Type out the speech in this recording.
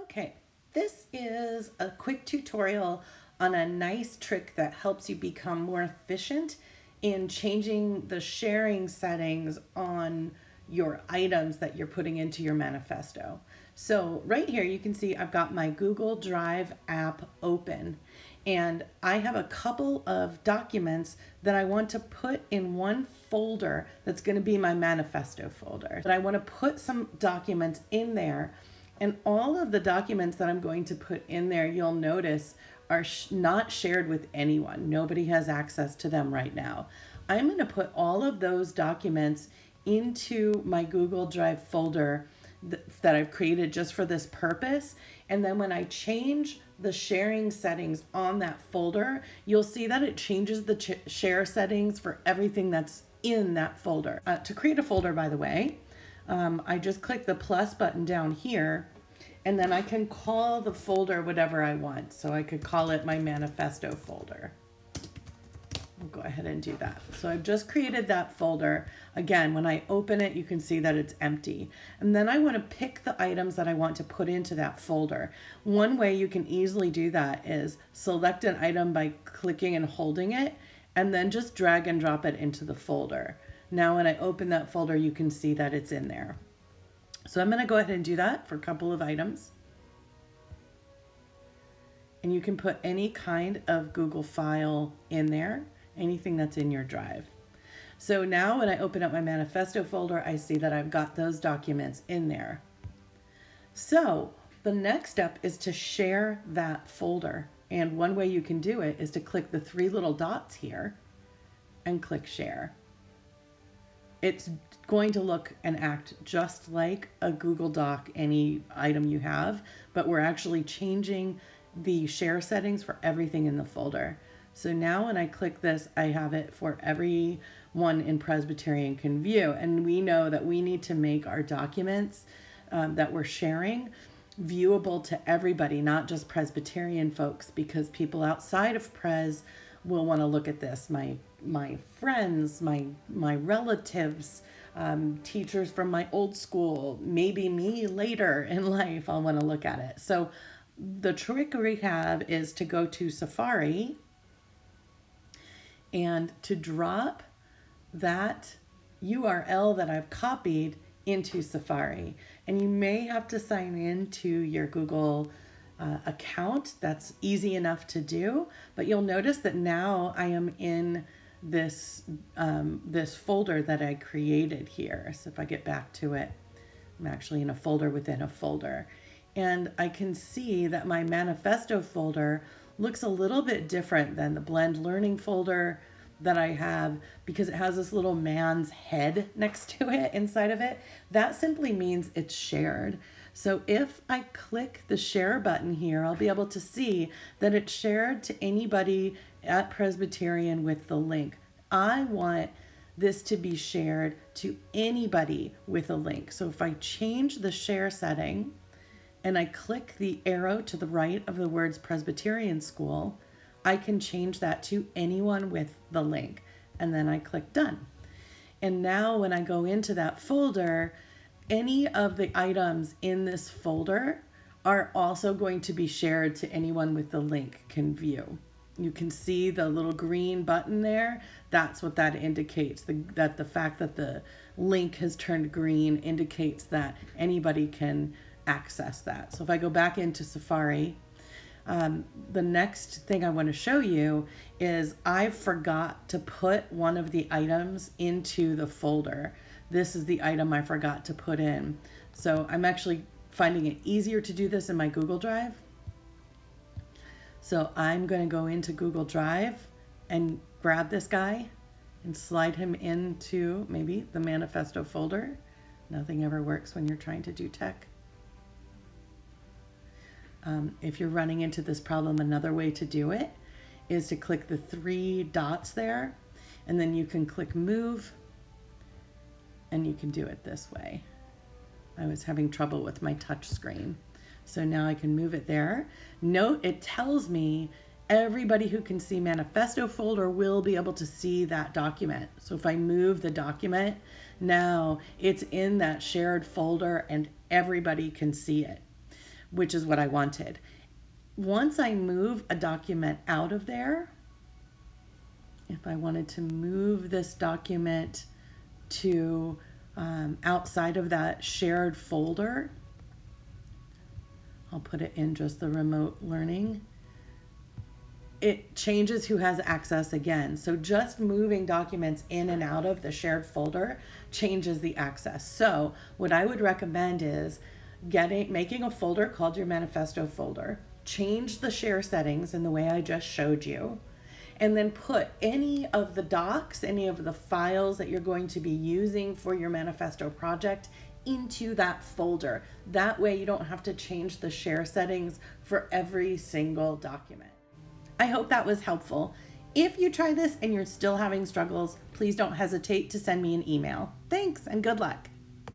Okay, this is a quick tutorial on a nice trick that helps you become more efficient in changing the sharing settings on your items that you're putting into your manifesto. So right here you can see I've got my Google Drive app open, and I have a couple of documents that I want to put in one folder that's going to be my manifesto folder. But I want to put some documents in there, and all of the documents that I'm going to put in there, you'll notice, are not shared with anyone. Nobody has access to them right now. I'm going to put all of those documents into my Google Drive folder that I've created just for this purpose. And then when I change the sharing settings on that folder, you'll see that it changes the share settings for everything that's in that folder. To create a folder, by the way, I just click the plus button down here, and then I can call the folder whatever I want. So I could call it my manifesto folder. I'll go ahead and do that. So I've just created that folder. Again, when I open it, you can see that it's empty. And then I want to pick the items that I want to put into that folder. One way you can easily do that is select an item by clicking and holding it, and then just drag and drop it into the folder. Now when I open that folder, you can see that it's in there. So I'm going to go ahead and do that for a couple of items. And you can put any kind of Google file in there, anything that's in your drive. So now when I open up my manifesto folder, I see that I've got those documents in there. So the next step is to share that folder. And one way you can do it is to click the three little dots here and click share. It's going to look and act just like a Google Doc, any item you have, but we're actually changing the share settings for everything in the folder. So now when I click this, I have it for everyone in Presbyterian can view. And we know that we need to make our documents that we're sharing viewable to everybody, not just Presbyterian folks, because people outside of Pres will want to look at this. My friends, my relatives, teachers from my old school, maybe me later in life, I'll want to look at it. So the trick we have is to go to Safari and to drop that URL that I've copied into Safari. And you may have to sign in to your Google account. That's easy enough to do, but you'll notice that now I am in this this folder that I created here. So if I get back to it, I'm actually in a folder within a folder. And I can see that my manifesto folder looks a little bit different than the Blend Learning folder that I have, because it has this little man's head next to it inside of it. That simply means it's shared. So if I click the share button here, I'll be able to see that it's shared to anybody at Presbyterian with the link. I want this to be shared to anybody with a link. So if I change the share setting and I click the arrow to the right of the words Presbyterian School, I can change that to anyone with the link. And then I click done. And now when I go into that folder, any of the items in this folder are also going to be shared to anyone with the link can view. You can see the little green button there. That's what that indicates. That the fact that the link has turned green indicates that anybody can access that. So if I go back into Safari, the next thing I want to show you is I forgot to put one of the items into the folder. This is the item I forgot to put in. So I'm actually finding it easier to do this in my Google Drive. So I'm going to go into Google Drive and grab this guy and slide him into maybe the manifesto folder. Nothing ever works when you're trying to do tech. If you're running into this problem, another way to do it is to click the three dots there, and then you can click move, and you can do it this way. I was having trouble with my touch screen. So now I can move it there. Note it tells me everybody who can see manifesto folder will be able to see that document. So if I move the document, now it's in that shared folder and everybody can see it. which is what I wanted. Once I move a document out of there, if I wanted to move this document to outside of that shared folder, I'll put it in just the remote learning. It changes who has access again. So just moving documents in and out of the shared folder changes the access. So what I would recommend is making a folder called your manifesto folder, change the share settings in the way I just showed you, and then put any of the docs, any of the files that you're going to be using for your manifesto project into that folder. That way you don't have to change the share settings for every single document. I hope that was helpful. If you try this and you're still having struggles, please don't hesitate to send me an email. Thanks and good luck.